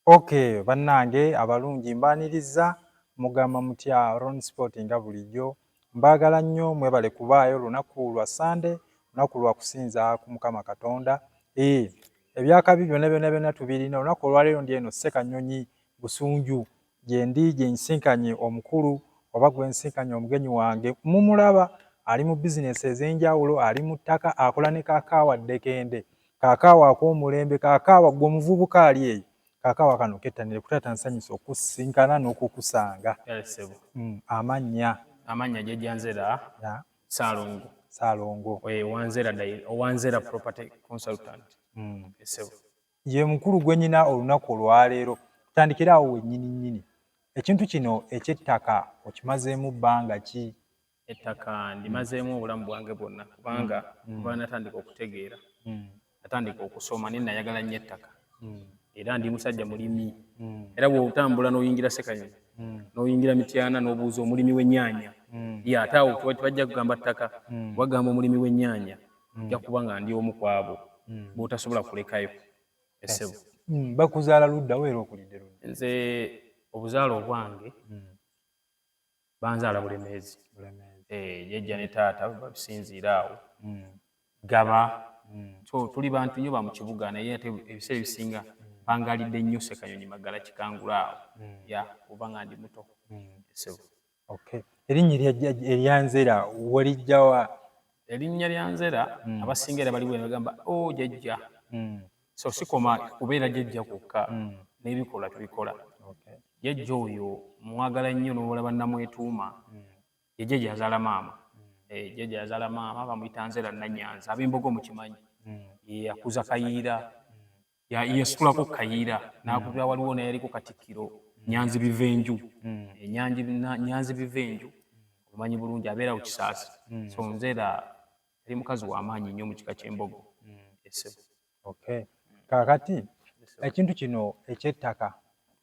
Okay, bannange abalungi mbaniriza mugamba mutya Ron Sport nga bulijjo. Mbagala nnyo mwebale kubaayo lunaku lwa Sunday, lunaku lwa kusinza ku Mukama Katonda. Ebyakabi byonna tubirina. Lunaku olwaleero ndi eno Ssekanyonyi Busunju gye ndi gye nsinkanye omukulu oba gwe nsinkanye omugenyi wange. Mumulaba ali mu bizinesi ez'enjawulo, ali mu ttaka, akola ne kaakaawa Ddekende, kaakaawa ak'omulembe, kaakaawa gwe omuvubuka ali eyo. Kaakaawa kano kettanire kutata nsanyusa okusinkana n'okukusanga. Amannya Jjajjanzera Saalongo. Owanzera Property Consultant. Ye mukulu gwe nyina olunaku olwaleero. Tutandikiraawo wennyini. Ekintu kino eky'ettaka okimazeemu bbanga ki? Ettaka ndimazeemu obulamu bwange bwonna kubanga kuba natandika okutegeera, natandika okusoma naye nayagala nnyo ettaka. Era ndi musajja mulimi. Era bw'otambula n'oyingira Ssekanyonyi, n'oyingira Mityana n'obuuza omulimi w'ennyaanya, ate awo tebajja kugamba ttaka, bagamba omulimi w'ennyaanya, ojja kuba nga ndi omu ku abo b'otasobola kulekayo. Bakuzaala ludda wa era okulidde ludda? Nze obuzaalo bwange banzaala Bulemeezi. Jjajja ne taata babisinziira awo. Gaba. So tuli bantu nnyo ba mu kibuga naye ate ebiseera ebisinga bangalidde nnyo Ssekanyonyi Magala Kikangula awo. Kuba nga ndi muto. Erinnya erya Nzera walijja wa? Erinnya lya Nzera abasinga era bali bwe bagamba jjajja. So sikoma kubeera jjajja kwokka n'ebikolwa tubikola. Jjajja oyo mwagala nnyo n'olaba namwetuuma. Ye jjajja yazaala maama. Jjajja yazaala maama bamuyita Nzera Nnanyanza, ab'Embogo mukimanyi. Yakuza Kayiira, yasitulako Kayiira n'akubira waliwo naye yaliko Katikkiro Nyanzi Bivenju. Nyanzi Bivenju omanyi bulungi abeera ku Kisaasi. So Nzera yali mukazi w'amaanyi nnyo mu kika ky'Embogo. Kaakati ekintu kino eky'ettaka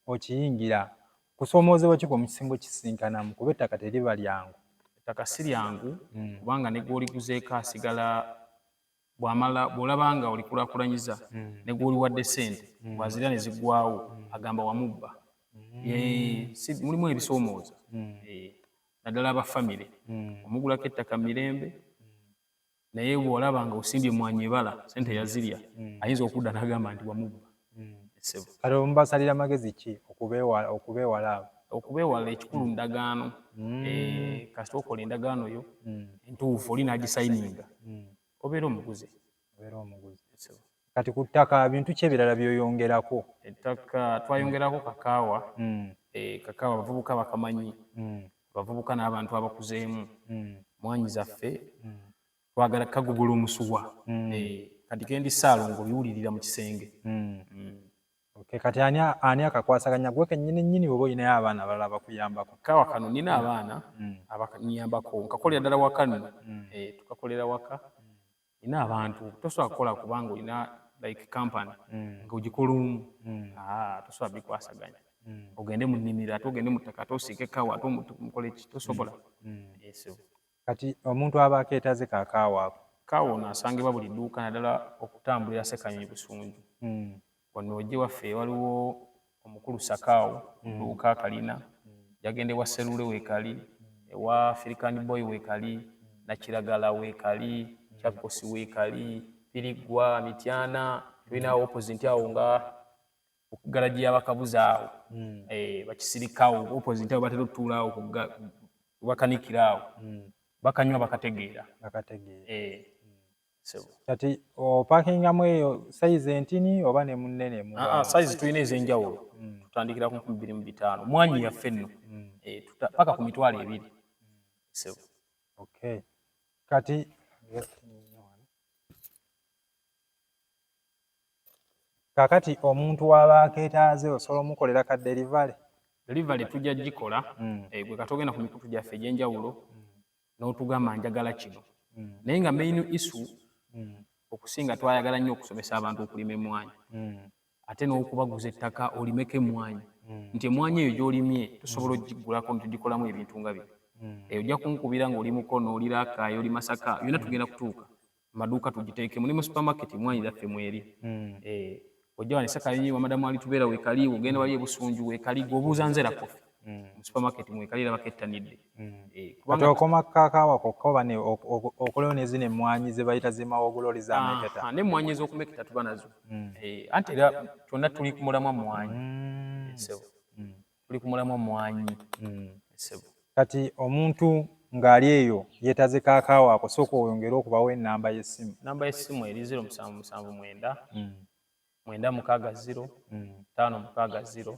okiyingira kusoomoozebwa ki mu kisingo kisinkanamu kuba ettaka teriba lyangu? Ettaka si lyangu kubanga ne gw'oliguzeeko asigala bw'olaba nga olikulaakulanyiza ne gw'oliwadde ssente bw'azirya ne ziggwawo agamba wamubba. Mulimu ebisoomooza naddala aba famire. Omugulako ettaka mirembe naye bw'olaba nga osimbye emmwanyi ebala ssente yazirya ayinza okudda n'agamba nti wamubba. Kale mubasalira magezi ki okubeewala abo? Okubeewala ekikulu ndagaano. Kasita okola endagaano yo entuufu oli n'agisayininga obeera omuguzi. Kati ku ttaka bintu ki ebirala by'oyongerako? Ettaka twayongerako kakaawa. Kakaawa abavubuka bakamanyi, abavubuka n'abantu abakuzeemu. Mwanyi zaffe twagala kagugula omusuwa. Kati kendi Saalongo biwulirira mu kisenge. Kati ani akakwasaganya gwe kennyini oba olinayo abaana abalala bakuyambako? Kakaawa kano nina abaana abakanyambako nkakolera ddala waka nno. Tukakolera waka. Nina abantu tosobola kukola kubanga olina like company ng'ogikola omu. Tosobola bikwasaganya. Ogende mu nnimiro ate ogende mu ttaka ate osiike kaawa ate omukole ki tosobola. Kati omuntu aba akeetaaze kaakaawa ako? Kaawa ono asangibwa buli dduuka naddala okutambulira Ssekanyonyi Busunju. Wano ojje waffe waliwo omukulu Sakaawo dduuka kalina. Jagende wa Sserule weekali, ewa African Boy weekali, Nakiragala weekali, Kyakosi weekali, Piriggwa, Mityana, tulinawo opposite awo nga okugalaji y'abakabuzi awo. Bakisirikawo opposite awo batera otutuula awo bakanikira awo. Bakanywa bakategeera. Kati opakingamu eyo sayizi entini oba ne munene? Sayizi tulina ez'enjawulo. Tutandikira ku 25. Mwanyi yaffe nno paka ku 200. Kati kaakati omuntu waba akeetaaze osobola omukolera ka delivery? Delivery tujja gikola bwe katogenda ku mikutu gyaffe egy'enjawulo n'otugamba njagala kino. Naye nga main issue okusinga twayagala nnyo okusomesa abantu okulima emmwanyi. Ate n'okubaguza ettaka olimeko emmwanyi. Nti emmwanyi eyo gy'olimye tosobola oggigulako ntugikolamu ebintu nga bino. Ojja kunkubira ng'oli Mukono, oli Rakai, oli Masaka, yonna tugenda kutuuka. Maduuka tugiteeke. Mulimu supermarket emmwanyi zaffe mweri. ojja wano Sakayonyi wa madamu ali tubeera weekali ogenda wali ebusunju weekali gwobuuza nzera kofi mu supermarket mwekalira bakettanidde kati okoma kakaawa kokka oba okolewo ne zino emmwanyi ze bayita zimawogololi za meketa n'emmwanyi ez'okumeketa tuba nazo anti era kyonna tuli ku mulamwa mmwanyi tuli ku mulamwa mmwanyi kati omuntu ng'ali eyo yeetaze kakaawa ako sooka oyongere okubawo ennamba y'essimu. Namba y'essimu eri 0779 960 560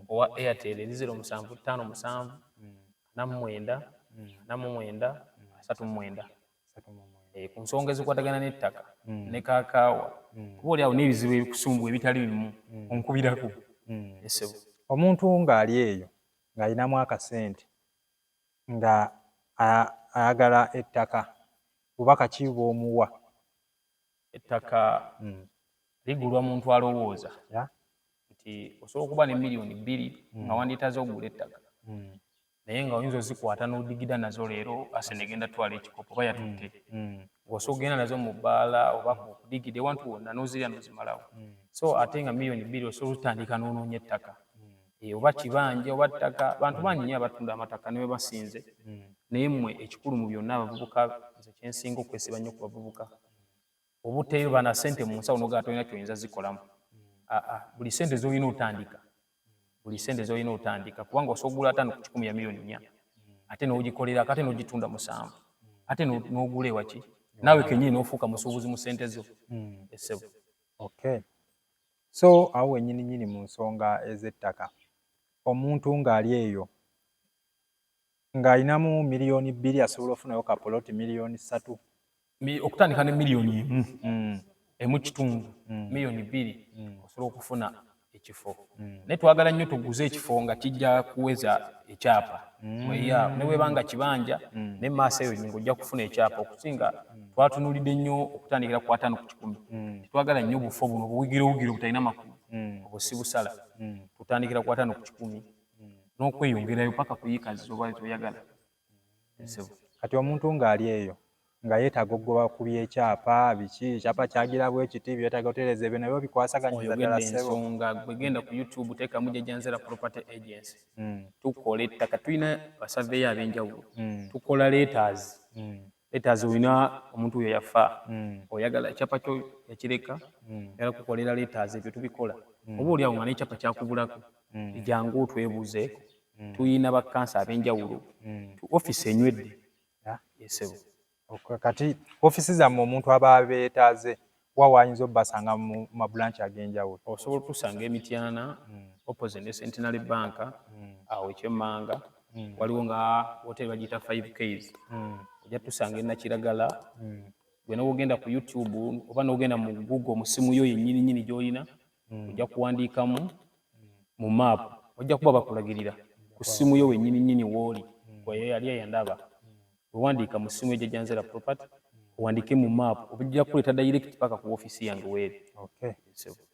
owa Airtel eri 0757 49 49 39 ku nsonga ezikwatagana n'ettaka ne kakaawa kuba oli awo n'ebizibu ebikusumbu ebitali bimu onkubirako. Omuntu ng'ali eyo ng'alinamu akasente nga ayagala ettaka bubaka ki bw'omuwa? Ettaka ligulwa muntu alowooza nti osobola okuba ne miliyoni 2 nga wandiitaze okugula ettaka naye nga oyinza ozikwata n'odigida nazo leero ase negenda twala ekikopo oba yatutte ng'osobola okugenda nazo mu bbaala oba kudigida ewantu wonna n'ozirya n'ozimalawo. So ate nga miliyoni 2 osobola otandika n'onoonya ettaka oba kibanja oba ttaka. Bantu bangi nnyo abatunda amataka ne bwe basinze naye mmwe ekikulu mu byonna abavubuka nze kyensinga okwesiba nnyo ku bavubuka obuteeba na ssente mu nsawo n'ogaa tolina kyoyinza zikolamu. Buli ssente z'olina otandika kubanga osobola ogula 5 ku 10 ya miliyoni 4 ate n'ogikolera ate n'ogitunda 7 ate n'ogula ewaki naawe kennyini n'ofuuka musuubuzi mu ssente zo. So awo wennyini mu nsonga ez'ettaka omuntu ng'ali eyo ng'alinamu miliyoni 2 asobola okufunayo kapoloti miliyoni 3 okutandika ne miliyoni emu kitundu miliyoni 2 osobola okufuna ekifo naye twagala nnyo tuguze ekifo nga kijja kuweza ekyapa ne bwebanga kibanja ne maaso eyo ng'ojja kufuna ekyapa okusinga twatunuulidde nnyo okutandikira ku 5 ku 10 tetwagala nnyo obufo buno buwigirowugiro butalina makulu obwo si busala tutandikira ku 5 ku 10 n'okweyongerayo paka kuyiikazi oba toyagala. Kati omuntu ng'ali eyo nga yeetaaga okugoba ku byekyapa biki ekyapa kyagira bwe kiti byetaaga otereeza ebyo nabyo bikwasaganyiza ddala ssebo. Ensonga gwegenda ku YouTube teekamu Jjajjanzera Property Agency tukola ettaka tulina basaveeyo ab'enjawulo tukola letters olina omuntu oyo yafa oyagala ekyapa kyo yakireka yala kukolera letters ebyo tubikola oba oli awo nga n'ekyapa kyakubulako jangu otwebuuzeeko tuyina bakansa ab'enjawulo offisi enywedde. Kati offisi zammwe omuntu aba beetaaze wa waayinza obbasanga mu mabranch ag'enjawulo? Osobola otusanga Emityana opposite ne Centenary Bank awo ekyemmanga waliwo nga hoteri bagiyita 5Ks ojja tusanga Nakiragala gwe n'ogenda ku YouTube oba n'ogenda mu Google mu simu yo yennyini gy'olina ojja kuwandiikamu mu map ojja kuba bakulagirira ku simu yo wennyini w'oli gwe yali eyandaba owandiika mu simu Jjajjanzera Property owandiike mu map ojja kuleeta direct paka ku offisi yange weeri.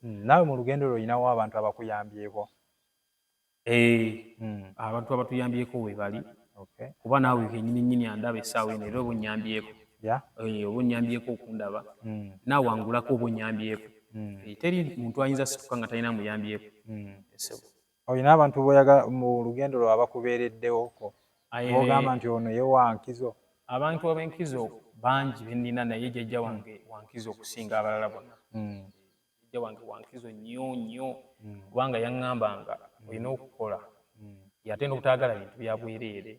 Naawe mu lugendo lwo olinawo abantu abakuyambyeko? Abantu abatuyambyeko we bali kuba naawe kennyini andaba essaawa eno era oba onnyambyeko oba onnyambyeko okundaba naawe wangulako oba onnyambyeko teri muntu ayinza situka nga talina muyambyeko. Olina abantu boyaga mu lugendo lwo abakubeereddewoko ogamba nti ono ye wankizo? Abantu ab'enkizo bangi bennina naye jjajja wange wankizo okusinga abalala bonna. Jjajja wange wankizo nnyo kubanga yaŋŋambanga olina okukola yate n'obutaagala bintu bya bwereere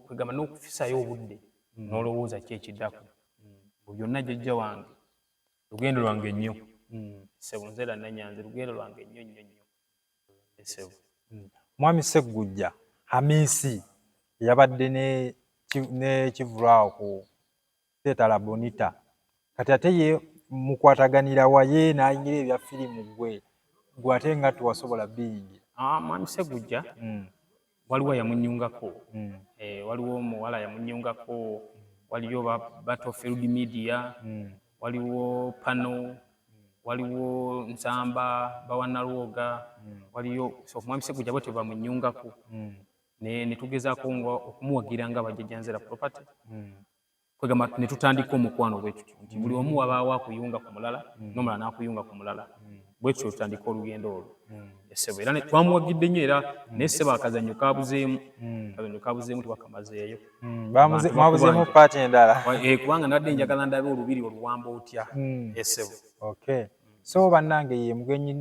kwegamba n'okufisayo obudde n'olowooza ki ekiddako byonna jjajja wange lugendo lwange nnyo ssebo nzera Nanyanzi lugendo lwange nnyo. Mwami Sseggujja Hamisi yabadde ne kivulaawo ku Theatre Bonita kati ate ye mukwataganira waye n'ayingira ebya firimu gwe ate nga tewasobola biyingira? Mwami Sseggujja waliwo yamunnyungako waliwo omuwala yamunnyungako waliyo Battlefield Media waliwo Pano waliwo Nsamba Bawanalwoga waliyo Mwami Sseggujja bwe tebamunnyungako ne tugezaako okumuwagira nga Jjajjanzera Property kwegamba ne tutandika omukwano gw'ekityo nti buli omu wabaawo akuyunga ku mulala n'omulala n'akuyunga ku mulala bwekityo tutandika olugendo olwo essebo era twamuwagidde nnyo era naye ssebo akazannyo kabuzeemu tewakamazeeyo mwabuzeemu paati endala kubanga nabadde njagala ndabe olubiri oluwamba otya essebo. So bannange ye mugenyi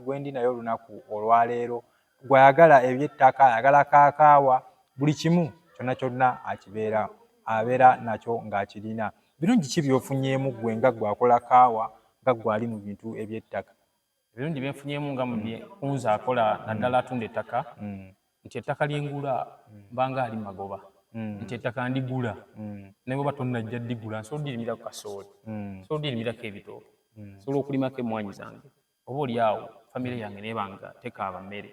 gwendi naye olunaku olwaleero gwayagala eby'ettaka ayagala kaakaawa buli kimu kyonna kyonna abeera nakyo ng'akirina. Birungi ki by'ofunyeemu gwe nga gwakola kaawa nga gwali mu bintu eby'ettaka? Ebirungi bye nfunyeemu nga mu kunze akola naddala atunda ettaka nti ettaka lyengula mbanga ali magoba nti ettaka ndigula naye bw'oba tonnajja ddigula nsobola oddirimira ku kasooli nsobola oddirimirako ebitooke nsobola okulimako emmwanyi zange oba oli awo famire yange nebanga tekaaba mmere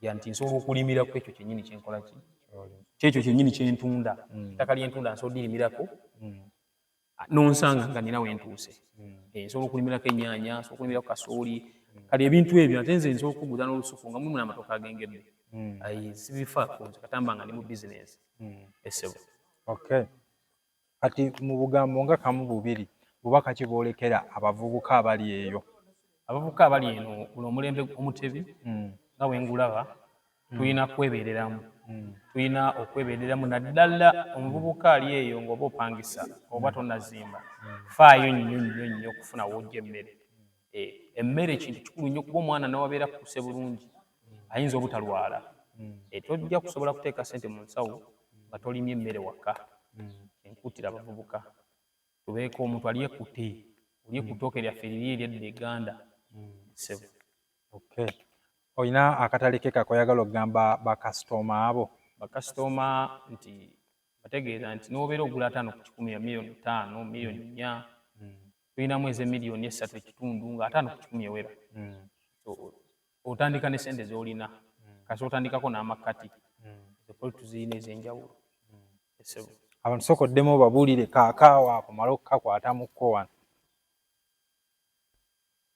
ya nti nsobola okulimirako ekyo kyennyini kyenkola ki kyekyo kyennyini kyentunda ettaka lyentunda nsobola oddirimirako nonsanga nga nina wentuuse nsobola okulimirako ennyaanya nsobola okulimirako kasooli kale ebintu ebyo ate nze nsobola okuguza n'olusuku nga mulimu n'amatooke agengedde sibifaako nze katamba nga ndi mu bizinesi essebo. Kati mu bugambo nga kamu bubiri bubaka ki bwolekera abavubuka abali eyo? Abavubuka abali eno guno omulembe omutebi nga wengulaba tulina kwebeereramu tulina okwebeereramu naddala omuvubuka ali eyo ng'oba opangisa oba tonnazimba faayo nnyo okufuna wojja emmere. Emmere kintu kikulu nnyo kuba omwana n'awabeera kukuse bulungi ayinza obutalwala tojja kusobola kuteeka ssente mu nsawo nga tolimye emmere waka. Enkuutira abavubuka tubeeko omuntu alyekutte ettooke lyaffe liri eryedda Uganda ssebo. Olina akatale ke kakoyagala okugamba bakasitoma abo? Bakasitoma nti bategeeza nti n'obeera ogula 5 ku 10 ya miliyoni 5 miliyoni 4 tulinamu ez'emiliyoni 3.5 nga 5 ku 10 ewera otandika ne sente z'olina kasi otandikako n'amakati ezo tuzirina ez'enjawulo essebo. Abantu sooka oddemu obabuulire kaakaawa kumala okukakwatamuko wano.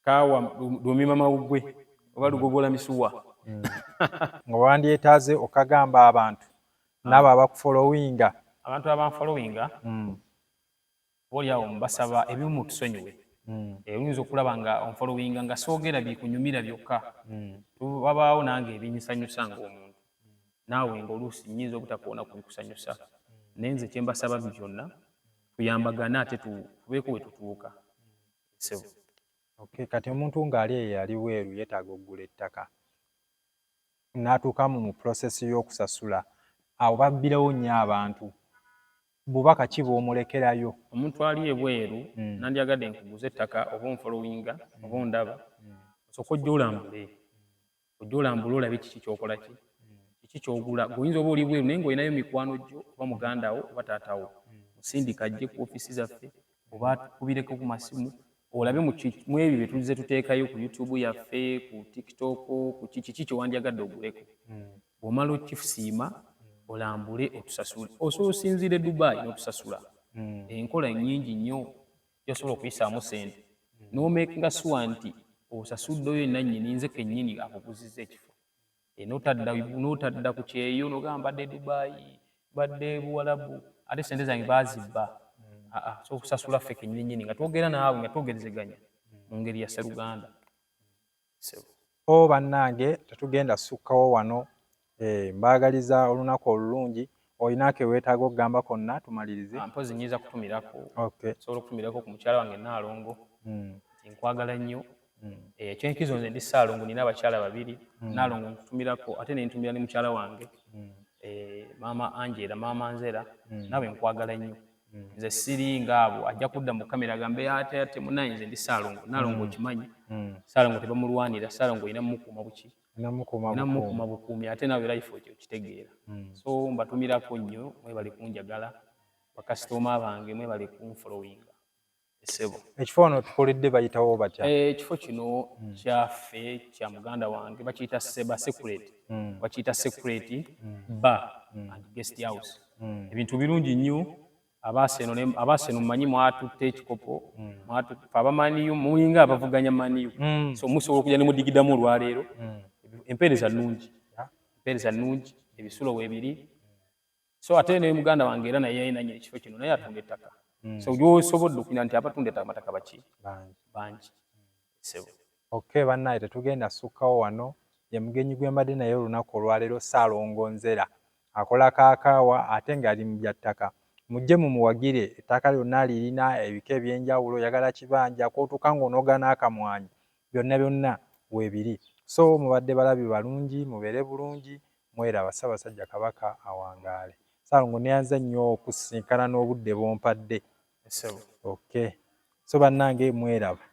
Kaawa lumima mawuggwe oba lugogola misuwa nga wandyetaaze okagamba abantu nabo abakufolowinga. Abantu abanfolowinga obaoliawo mbasaba ebimu mutusonyiwe oyinza okulaba nga onfolowinga nga soogera bikunyumira byokka wabaawo nange ebinyusanyusa ng'omuntu naawe ng'oluusi nnyinza obutakuwona ku bikusanyusa naye nze kyembasaba byonna tuyambagane ate tubeeko we tutuuka essebo. Kati omuntu ng'ali eyo ali weeru yeetaaga okugula ettaka n'atuukamu mu prosesi y'okusasula awo babbirawo nnyo abantu bubaka ki bw'omulekerayo? Omuntu ali ebweru nandyagadde nkuguza ettaka oba onfolowinga oba ondaba osooka ojja olambule olabe kiki kyokola kiki kyogula. Oyinza oba oli bweru naye ng'olinayo mikwano gyo oba muganda wo oba taatawo musindika ajje ku ofiisi zaffe oba tukubireko ku masimu olabe mu ebyo bye tulize tuteekayo ku YouTube yaffe ku TikTok ku kiki kyewandyagadde oguleko. Bw'omala okisiima olambule otusasule osobola osinziire Dubai n'otusasula enkola nnyingi nnyo gyosobola okuyisaamu ssente n'omekinga sure nti osasuddeyo nannyini nze kennyini akuguzizza ekifo n'otadda ku kyeyo n'ogamba mbadde Dubai badde Buwalabu ate ssente zange baazibba so okusasula ffe kennyini nga twogera naawe nga twogerezeganya mu ngeri ya Sseruganda. Bannange tetugenda ssukkawo wano mbaagaliza olunaku olulungi. Olina ke weetaaga okugamba konna tumalirize? Mpozi nnyinza kutumirako sobola okutumirako ku mukyala wange Naalongo nti nkwagala nnyo ekyenkizo nze ndi Ssaalongo nina abakyala 2 Naalongo nkutumirako ate ne ntumira ne mukyala wange maama Angela maama Nzera nawe nkwagala nnyo nze siri ngaabo ajja kudda mu kamera agambe ate munaye nze ndi Ssaalongo Naalongo okimanyi Ssaalongo tebamulwanira Ssaalongo olina mukuuma buki mukuuma bukuumi ate nawe life okitegeera so mbatumirako nnyo mwebale kunjagala bakasitoma bange mwebale kunfolowinga essebo. Ekifo wano tukoledde bayitawo batya? Ekifo kino kyaffe kya muganda wange bakiyita Seba Secret bakiyita Secret Bar and Guest House. Ebintu birungi nnyo abaaseno mumanyi mwatutte ekikopo abamaniyu muyinga abavuganya maniyu so musobola okujja ne mudigidamu olwaleero empeereza nnungi ebisulo weebiri so ate ne muganda wange era naye yalina nnyo ekifo kino naye atunda ettaka so gy'osobodde okumanya nti abatunda amataka baki bangi ssebo. Okay, bannaye tetugenda sukkawo wano. Ye mugenyi gwe mbadde naye olunaku olwaleero Ssaalongo Nzera akola kaakaawa ate ng'ali mu byattaka. Mujje mumuwagire, ettaka lyonna lirina ebika eby'enjawulo, oyagala kibanja k'otuuka ng'onoga n'akamwanyi, byonna byonna weebiri. So mubadde balabi balungi, mubeere bulungi, mweraba. Ssaabasajja Kabaka awangaale. Ssaalongo neeyanza nnyo okusisinkana n'obudde bw'ompadde. Ssebo. Okay. So bannange mweraba.